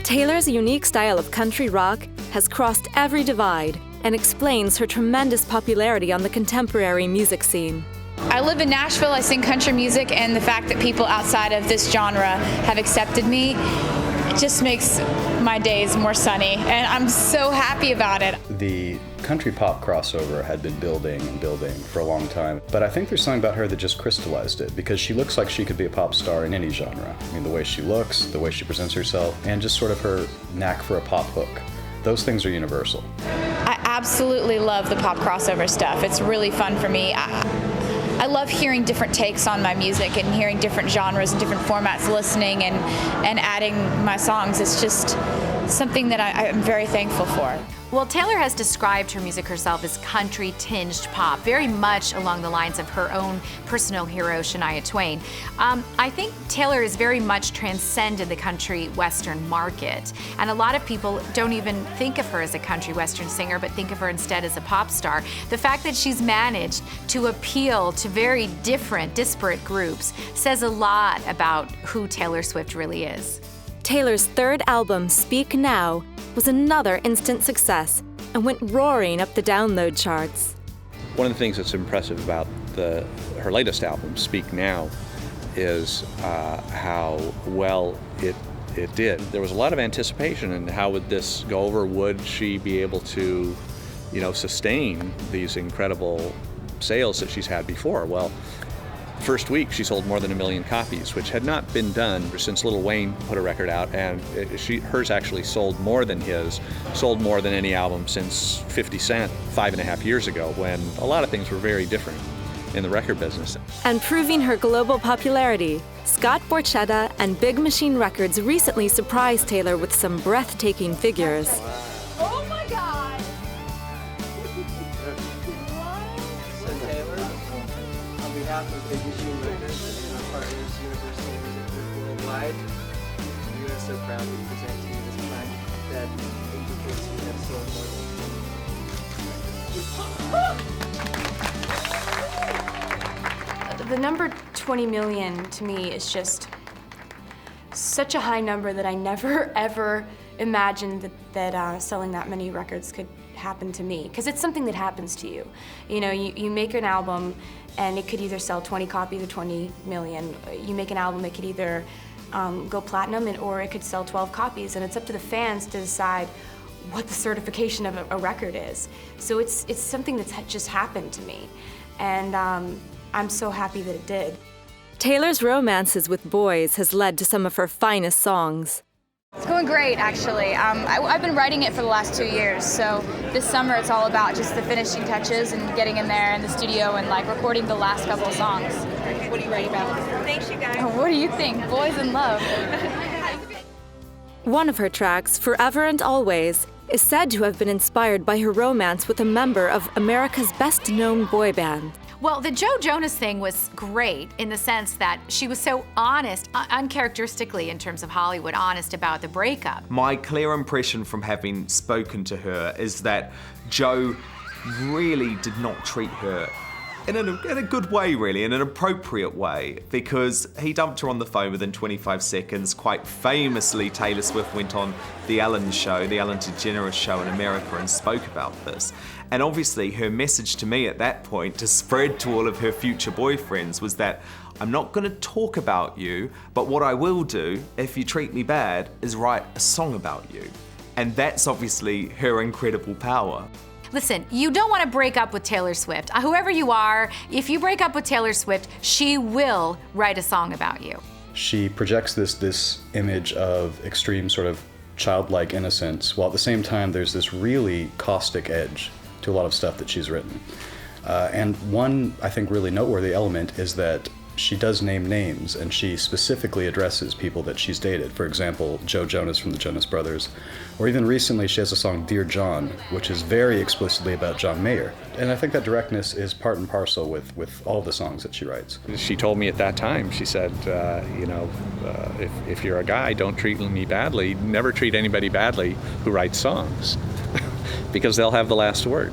Taylor's unique style of country rock has crossed every divide and explains her tremendous popularity on the contemporary music scene. I live in Nashville, I sing country music, and the fact that people outside of this genre have accepted me, it just makes my days more sunny, and I'm so happy about it. The country pop crossover had been building and building for a long time, but I think there's something about her that just crystallized it, because she looks like she could be a pop star in any genre. I mean, the way she looks, the way she presents herself, and just sort of her knack for a pop hook. Those things are universal. I absolutely love the pop crossover stuff. It's really fun for me. I love hearing different takes on my music and hearing different genres and different formats, listening and adding my songs. It's just something that I'm very thankful for. Well, Taylor has described her music herself as country-tinged pop, very much along the lines of her own personal hero, Shania Twain. I think Taylor has very much transcended the country western market, and a lot of people don't even think of her as a country western singer, but think of her instead as a pop star. The fact that she's managed to appeal to very different, disparate groups says a lot about who Taylor Swift really is. Taylor's third album, Speak Now, was another instant success and went roaring up the download charts. One of the things that's impressive about her latest album, Speak Now, is how well it did. There was a lot of anticipation, and how would this go over? Would she be able to, sustain these incredible sales that she's had before. Well, first week she sold more than 1 million copies, which had not been done since Lil Wayne put a record out, and hers actually sold more than his, sold more than any album since 50 Cent 5.5 years ago, when a lot of things were very different in the record business. And proving her global popularity, Scott Borchetta and Big Machine Records recently surprised Taylor with some breathtaking figures. Oh my God! So Taylor, on behalf of Big Machine Records and our partners, Universal Music Worldwide, we are so proud to present to you this plaque that indicates we have sold more The number 20 million to me is just such a high number that I never ever imagined that selling that many records could happen to me, because it's something that happens to you. You know, you make an album and it could either sell 20 copies or 20 million. You make an album, it could either go platinum or it could sell 12 copies, and it's up to the fans to decide what the certification of a record is. So it's something that's just happened to me, and I'm so happy that it did. Taylor's romances with boys has led to some of her finest songs. It's going great, actually. I've been writing it for the last 2 years, so this summer it's all about just the finishing touches and getting in there in the studio and like recording the last couple of songs. What are you writing about? Thanks, you guys. What do you think? Boys in Love. One of her tracks, Forever and Always, is said to have been inspired by her romance with a member of America's best-known boy band. Well, the Joe Jonas thing was great in the sense that she was so honest, uncharacteristically in terms of Hollywood, honest about the breakup. My clear impression from having spoken to her is that Joe really did not treat her in a good way, really, in an appropriate way, because he dumped her on the phone within 25 seconds. Quite famously, Taylor Swift went on The Ellen Show, the Ellen DeGeneres show in America, and spoke about this. And obviously her message to me at that point, to spread to all of her future boyfriends, was that I'm not gonna talk about you, but what I will do, if you treat me bad, is write a song about you. And that's obviously her incredible power. Listen, you don't want to break up with Taylor Swift. Whoever you are, if you break up with Taylor Swift, she will write a song about you. She projects this image of extreme sort of childlike innocence, while at the same time there's this really caustic edge to a lot of stuff that she's written. And one, I think, really noteworthy element is that she does name names, and she specifically addresses people that she's dated. For example, Joe Jonas from the Jonas Brothers. Or even recently, she has a song, Dear John, which is very explicitly about John Mayer. And I think that directness is part and parcel with all the songs that she writes. She told me at that time, she said, if you're a guy, don't treat me badly. Never treat anybody badly who writes songs, because they'll have the last word.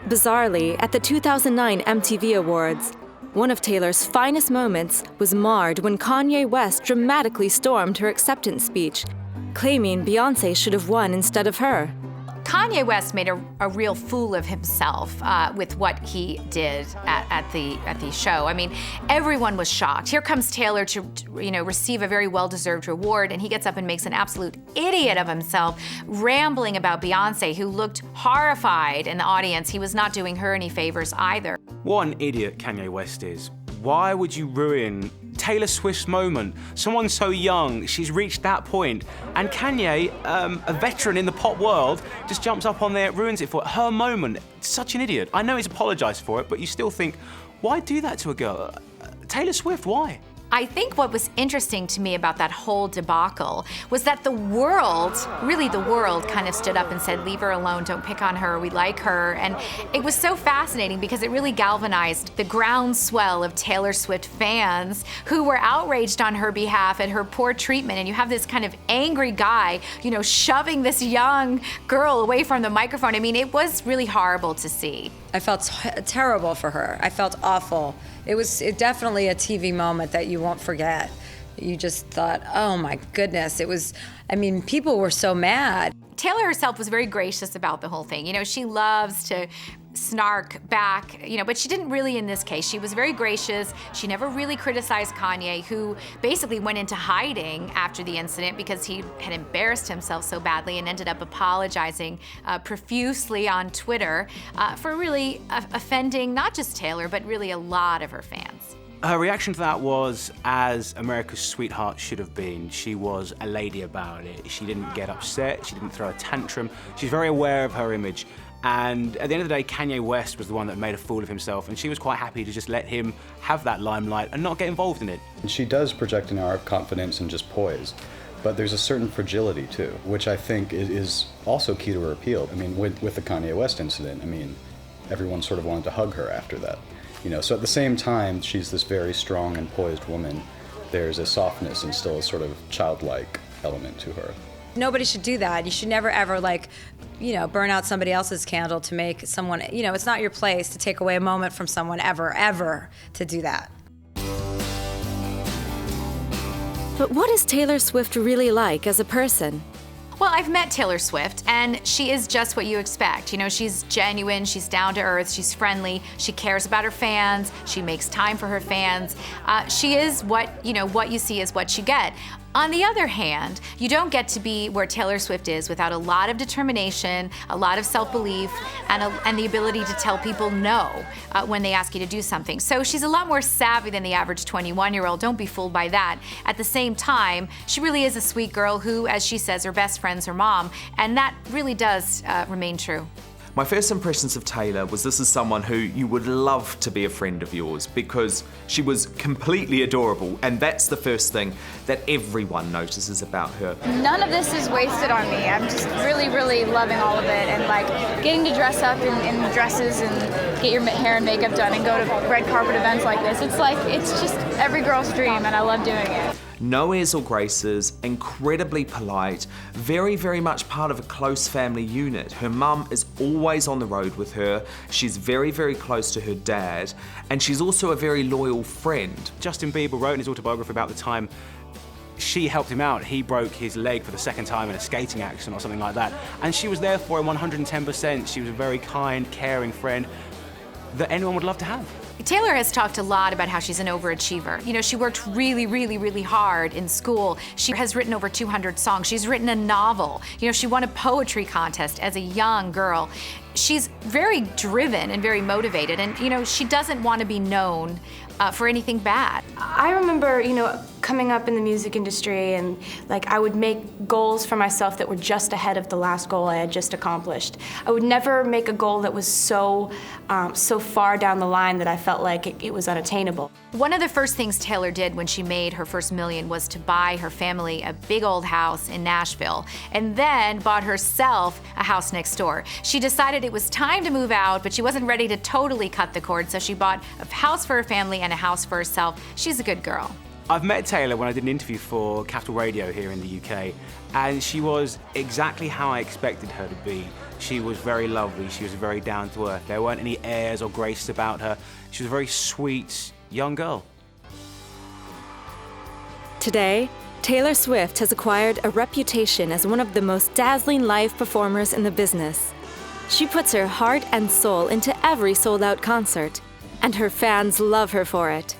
Bizarrely, at the 2009 MTV Awards, one of Taylor's finest moments was marred when Kanye West dramatically stormed her acceptance speech, claiming Beyoncé should have won instead of her. Kanye West made a real fool of himself with what he did at the show. I mean, everyone was shocked. Here comes Taylor to receive a very well-deserved reward, and he gets up and makes an absolute idiot of himself, rambling about Beyoncé, who looked horrified in the audience. He was not doing her any favors either. What an idiot Kanye West is. Why would you ruin Taylor Swift's moment? Someone so young, she's reached that point, and Kanye, a veteran in the pop world, just jumps up on there, ruins it for her moment. Such an idiot. I know he's apologized for it, but you still think, why do that to a girl? Taylor Swift, why? I think what was interesting to me about that whole debacle was that the world, really the world, kind of stood up and said, leave her alone, don't pick on her, we like her. And it was so fascinating because it really galvanized the groundswell of Taylor Swift fans who were outraged on her behalf at her poor treatment. And you have this kind of angry guy, shoving this young girl away from the microphone. I mean, it was really horrible to see. I felt terrible for her. I felt awful. It was definitely a TV moment that you won't forget. You just thought, oh my goodness. People were so mad. Taylor herself was very gracious about the whole thing. She loves to snark back, but she didn't really in this case. She was very gracious. She never really criticized Kanye, who basically went into hiding after the incident because he had embarrassed himself so badly and ended up apologizing profusely on Twitter for really offending not just Taylor, but really a lot of her fans. Her reaction to that was as America's sweetheart should have been. She was a lady about it. She didn't get upset. She didn't throw a tantrum. She's very aware of her image. And at the end of the day, Kanye West was the one that made a fool of himself, and she was quite happy to just let him have that limelight and not get involved in it. She does project an air of confidence and just poise, but there's a certain fragility too, which I think is also key to her appeal. I mean, with the Kanye West incident, everyone sort of wanted to hug her after that. So at the same time, she's this very strong and poised woman. There's a softness and still a sort of childlike element to her. Nobody should do that. You should never ever burn out somebody else's candle to make someone, it's not your place to take away a moment from someone ever to do that. But what is Taylor Swift really like as a person? Well, I've met Taylor Swift, and she is just what you expect. She's genuine, she's down to earth, she's friendly, she cares about her fans, she makes time for her fans. She is what you see is what you get. On the other hand, you don't get to be where Taylor Swift is without a lot of determination, a lot of self-belief, and the ability to tell people no when they ask you to do something. So she's a lot more savvy than the average 21-year-old. Don't be fooled by that. At the same time, she really is a sweet girl who, as she says, her best friend's her mom, and that really does remain true. My first impressions of Taylor was this is someone who you would love to be a friend of yours because she was completely adorable, and that's the first thing that everyone notices about her. None of this is wasted on me. I'm just really, really loving all of it, and getting to dress up in dresses and get your hair and makeup done and go to red carpet events like this. It's just every girl's dream, and I love doing it. No airs or graces, incredibly polite, very, very much part of a close family unit. Her mum is always on the road with her. She's very, very close to her dad, and she's also a very loyal friend. Justin Bieber wrote in his autobiography about the time she helped him out. He broke his leg for the second time in a skating accident or something like that, and she was there for him 110%. She was a very kind, caring friend that anyone would love to have. Taylor has talked a lot about how she's an overachiever. She worked really, really, really hard in school. She has written over 200 songs. She's written a novel. She won a poetry contest as a young girl. She's very driven and very motivated, and she doesn't want to be known for anything bad. I remember, coming up in the music industry, and I would make goals for myself that were just ahead of the last goal I had just accomplished. I would never make a goal that was so far down the line that I felt like it was unattainable. One of the first things Taylor did when she made her first million was to buy her family a big old house in Nashville, and then bought herself a house next door. She decided it was time to move out, but she wasn't ready to totally cut the cord, so she bought a house for her family and a house for herself. She's a good girl. I've met Taylor when I did an interview for Capital Radio here in the UK, and she was exactly how I expected her to be. She was very lovely, she was very down to earth. There weren't any airs or graces about her. She was a very sweet young girl. Today, Taylor Swift has acquired a reputation as one of the most dazzling live performers in the business. She puts her heart and soul into every sold-out concert, and her fans love her for it.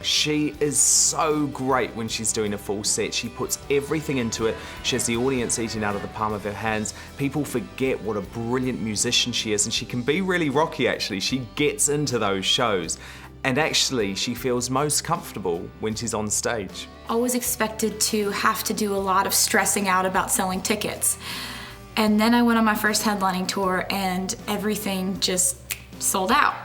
She is so great when she's doing a full set. She puts everything into it. She has the audience eating out of the palm of her hands. People forget what a brilliant musician she is, and she can be really rocky actually. She gets into those shows, and actually she feels most comfortable when she's on stage. Always expected to have to do a lot of stressing out about selling tickets. And then I went on my first headlining tour and everything just sold out.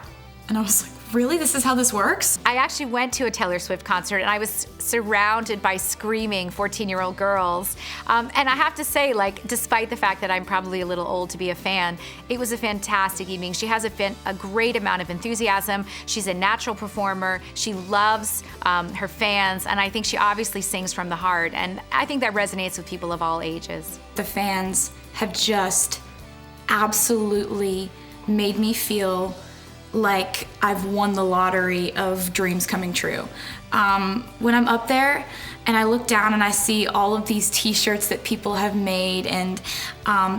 And I was like, really? This is how this works? I actually went to a Taylor Swift concert, and I was surrounded by screaming 14-year-old girls. And I have to say, despite the fact that I'm probably a little old to be a fan, it was a fantastic evening. She has a great amount of enthusiasm. She's a natural performer. She loves her fans, and I think she obviously sings from the heart. And I think that resonates with people of all ages. The fans have just absolutely made me feel like I've won the lottery of dreams coming true. When I'm up there and I look down and I see all of these t-shirts that people have made, and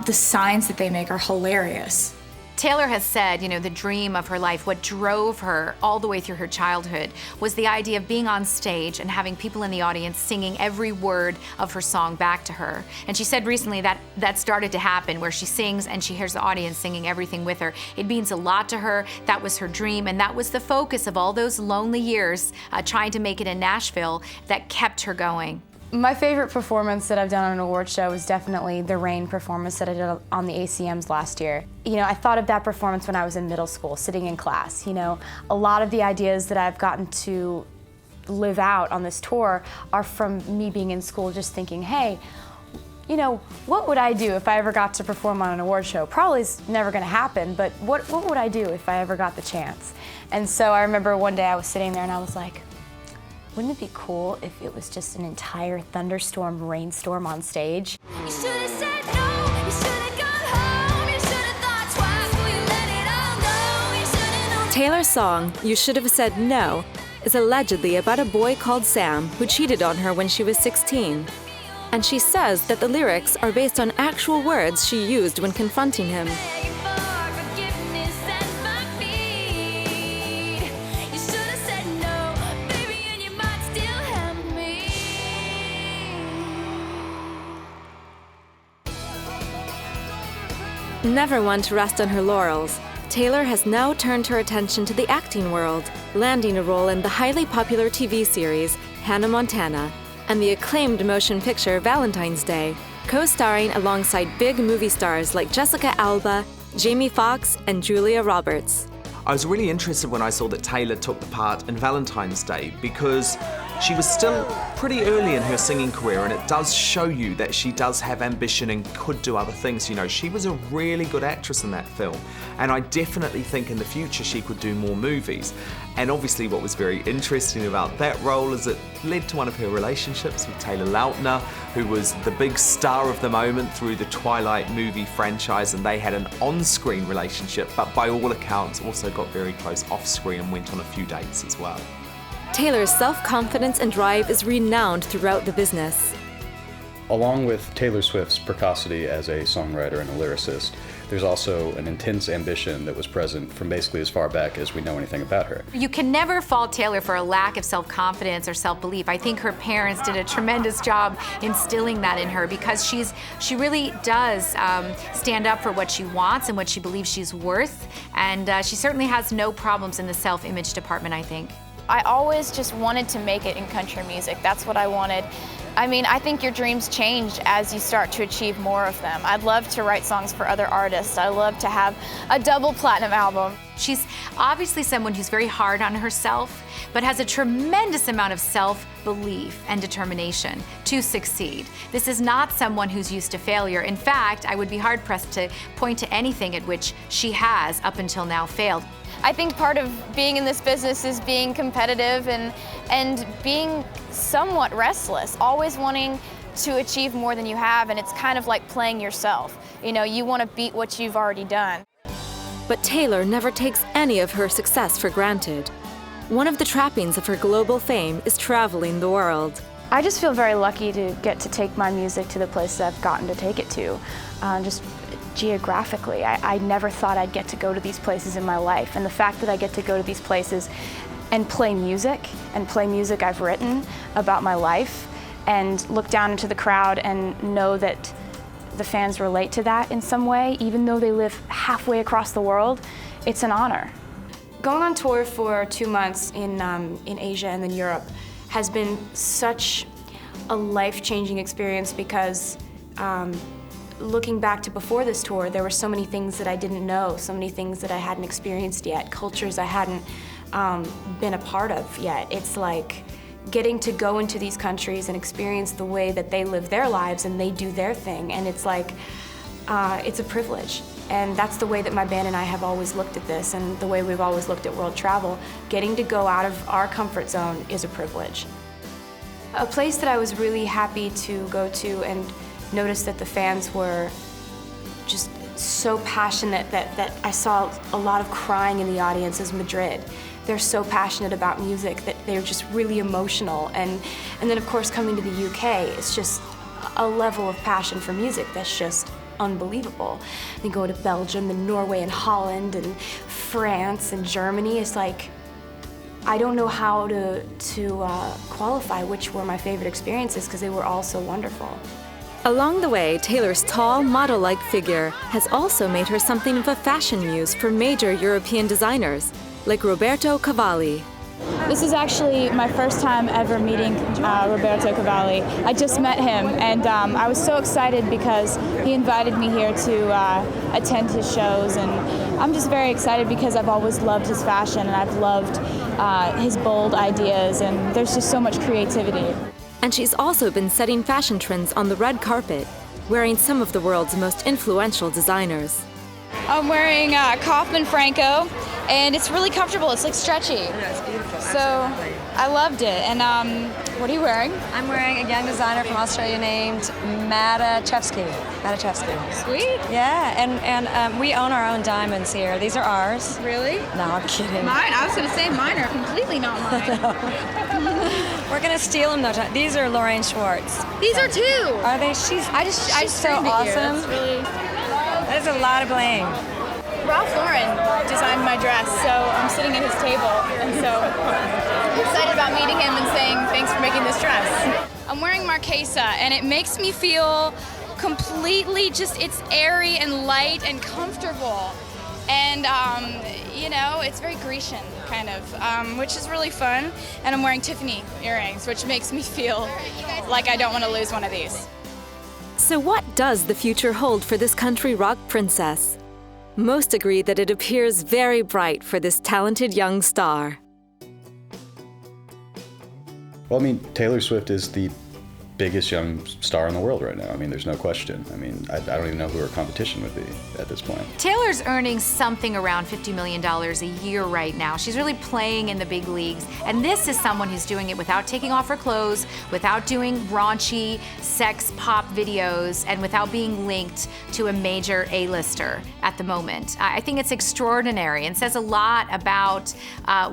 the signs that they make are hilarious. Taylor has said, you know, the dream of her life, what drove her all the way through her childhood, was the idea of being on stage and having people in the audience singing every word of her song back to her. And she said recently that that started to happen, where she sings and she hears the audience singing everything with her. It means a lot to her. That was her dream, and that was the focus of all those lonely years trying to make it in Nashville that kept her going. My favorite performance that I've done on an award show is definitely the Rain performance that I did on the ACMs last year. You know, I thought of that performance when I was in middle school, sitting in class. You know, a lot of the ideas that I've gotten to live out on this tour are from me being in school, just thinking, hey, you know, what would I do if I ever got to perform on an award show? Probably is never gonna happen, but what would I do if I ever got the chance? And so I remember one day I was sitting there and I was like, wouldn't it be cool if it was just an entire thunderstorm, rainstorm on stage? You should have said no, you should have gone home, you should have thought twice before you let it all go. You should have known. Taylor's song, You Should Have Said No, is allegedly about a boy called Sam who cheated on her when she was 16. And she says that the lyrics are based on actual words she used when confronting him. Never one to rest on her laurels, Taylor has now turned her attention to the acting world, landing a role in the highly popular TV series Hannah Montana and the acclaimed motion picture Valentine's Day, co-starring alongside big movie stars like Jessica Alba, Jamie Foxx, and Julia Roberts. I was really interested when I saw that Taylor took the part in Valentine's Day because she was still pretty early in her singing career, and it does show you that she does have ambition and could do other things. You know, she was a really good actress in that film, and I definitely think in the future she could do more movies. And obviously what was very interesting about that role is it led to one of her relationships with Taylor Lautner, who was the big star of the moment through the Twilight movie franchise, and they had an on-screen relationship, but by all accounts also got very close off-screen and went on a few dates as well. Taylor's self-confidence and drive is renowned throughout the business. Along with Taylor Swift's precocity as a songwriter and a lyricist, there's also an intense ambition that was present from basically as far back as we know anything about her. You can never fault Taylor for a lack of self-confidence or self-belief. I think her parents did a tremendous job instilling that in her, because she really does stand up for what she wants and what she believes she's worth, and she certainly has no problems in the self-image department, I think. I always just wanted to make it in country music. That's what I wanted. I mean, I think your dreams change as you start to achieve more of them. I'd love to write songs for other artists. I love to have a double platinum album. She's obviously someone who's very hard on herself, but has a tremendous amount of self-belief and determination to succeed. This is not someone who's used to failure. In fact, I would be hard-pressed to point to anything at which she has, up until now, failed. I think part of being in this business is being competitive and being somewhat restless, always wanting to achieve more than you have, and it's kind of like playing yourself. You know, you want to beat what you've already done. But Taylor never takes any of her success for granted. One of the trappings of her global fame is traveling the world. I just feel very lucky to get to take my music to the places I've gotten to take it to. Just geographically, I never thought I'd get to go to these places in my life, and the fact that I get to go to these places and play music I've written about my life, and look down into the crowd and know that the fans relate to that in some way, even though they live halfway across the world, it's an honor. Going on tour for 2 months in Asia and then Europe has been such a life-changing experience, because looking back to before this tour, there were so many things that I didn't know, so many things that I hadn't experienced yet, cultures I hadn't been a part of yet. It's like getting to go into these countries and experience the way that they live their lives and they do their thing, and it's like, it's a privilege. And that's the way that my band and I have always looked at this, and the way we've always looked at world travel. Getting to go out of our comfort zone is a privilege. A place that I was really happy to go to and notice that the fans were just so passionate that I saw a lot of crying in the audience is Madrid. They're so passionate about music that they're just really emotional. And then of course coming to the UK, it's just a level of passion for music that's just unbelievable. They go to Belgium and Norway and Holland and France and Germany. It's like, I don't know how to qualify which were my favorite experiences because they were all so wonderful. Along the way, Taylor's tall, model-like figure has also made her something of a fashion muse for major European designers, like Roberto Cavalli. This is actually my first time ever meeting Roberto Cavalli. I just met him, and I was so excited because he invited me here to attend his shows, and I'm just very excited because I've always loved his fashion, and I've loved his bold ideas, and there's just so much creativity. And she's also been setting fashion trends on the red carpet, wearing some of the world's most influential designers. I'm wearing Kaufman Franco, and it's really comfortable. It's like stretchy. Yeah, it's beautiful. So I loved it. And what are you wearing? I'm wearing a young designer from Australia named Matachevsky. Sweet. Yeah, and we own our own diamonds here. These are ours. Really? No, I'm kidding. Mine? I was going to say mine are completely not mine. We're going to steal them though. These are Lorraine Schwartz. These are too. Are they? She's so awesome. That is a lot of bling. Ralph Lauren designed my dress, so I'm sitting at his table, and so I'm excited about meeting him and saying thanks for making this dress. I'm wearing Marchesa, and it makes me feel completely it's airy and light and comfortable. And, you know, it's very Grecian, kind of, which is really fun. And I'm wearing Tiffany earrings, which makes me feel like I don't want to lose one of these. So what does the future hold for this country rock princess? Most agree that it appears very bright for this talented young star. Well, I mean, Taylor Swift is the biggest young star in the world right now. I mean, there's no question. I mean, I don't even know who her competition would be at this point. Taylor's earning something around $50 million a year right now. She's really playing in the big leagues. And this is someone who's doing it without taking off her clothes, without doing raunchy sex pop videos, and without being linked to a major A-lister at the moment. I think it's extraordinary and says a lot about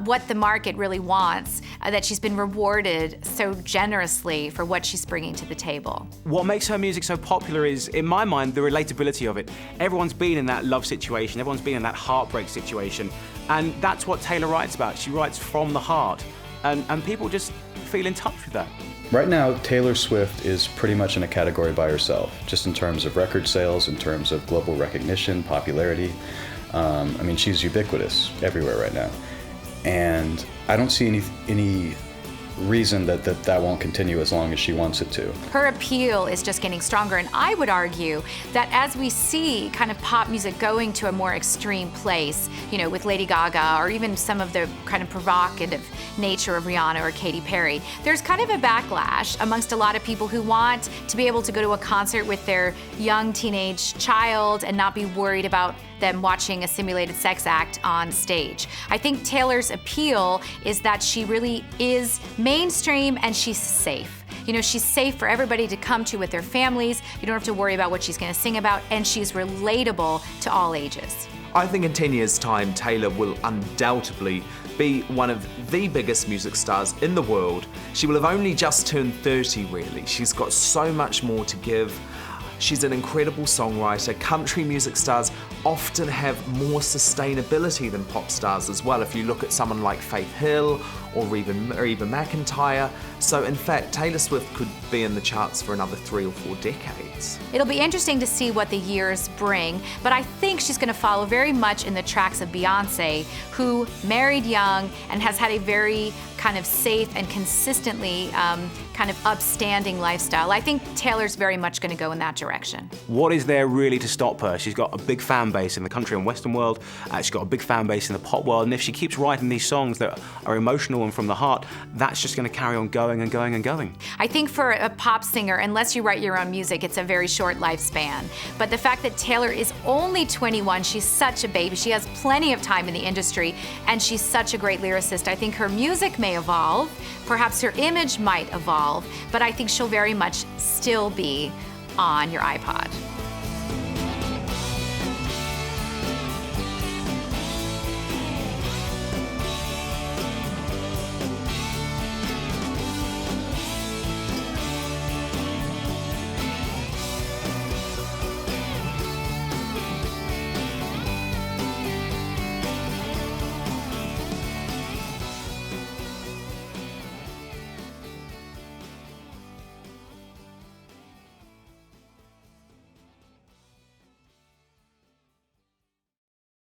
what the market really wants, that she's been rewarded so generously for what she's bringing to the table. What makes her music so popular is, in my mind, the relatability of it. Everyone's been in that love situation, everyone's been in that heartbreak situation, and that's what Taylor writes about. She writes from the heart, and people just feel in touch with that. Right now, Taylor Swift is pretty much in a category by herself, just in terms of record sales, in terms of global recognition, popularity. I mean, she's ubiquitous everywhere right now. And I don't see any reason that won't continue as long as she wants it to. Her appeal is just getting stronger, and I would argue that as we see kind of pop music going to a more extreme place, you know, with Lady Gaga or even some of the kind of provocative nature of Rihanna or Katy Perry, there's kind of a backlash amongst a lot of people who want to be able to go to a concert with their young teenage child and not be worried about them watching a simulated sex act on stage. I think Taylor's appeal is that she really is mainstream and she's safe. You know, she's safe for everybody to come to with their families. You don't have to worry about what she's going to sing about, and she's relatable to all ages. I think in 10 years' time, Taylor will undoubtedly be one of the biggest music stars in the world. She will have only just turned 30, really. She's got so much more to give. She's an incredible songwriter. Country music stars often have more sustainability than pop stars as well, if you look at someone like Faith Hill or even Reba McEntire. So in fact, Taylor Swift could be in the charts for another 3 or 4 decades. It'll be interesting to see what the years bring, but I think she's going to follow very much in the tracks of Beyonce, who married young and has had a very kind of safe and consistently kind of upstanding lifestyle. I think Taylor's very much going to go in that direction. What is there really to stop her? She's got a big fan base in the country and Western world. She's got a big fan base in the pop world, and if she keeps writing these songs that are emotional and from the heart, that's just going to carry on going and going and going. I think for a pop singer, unless you write your own music, it's a very short lifespan. But the fact that Taylor is only 21, she's such a baby. She has plenty of time in the industry, and she's such a great lyricist. I think her music may evolve, perhaps her image might evolve, but I think she'll very much still be on your iPod.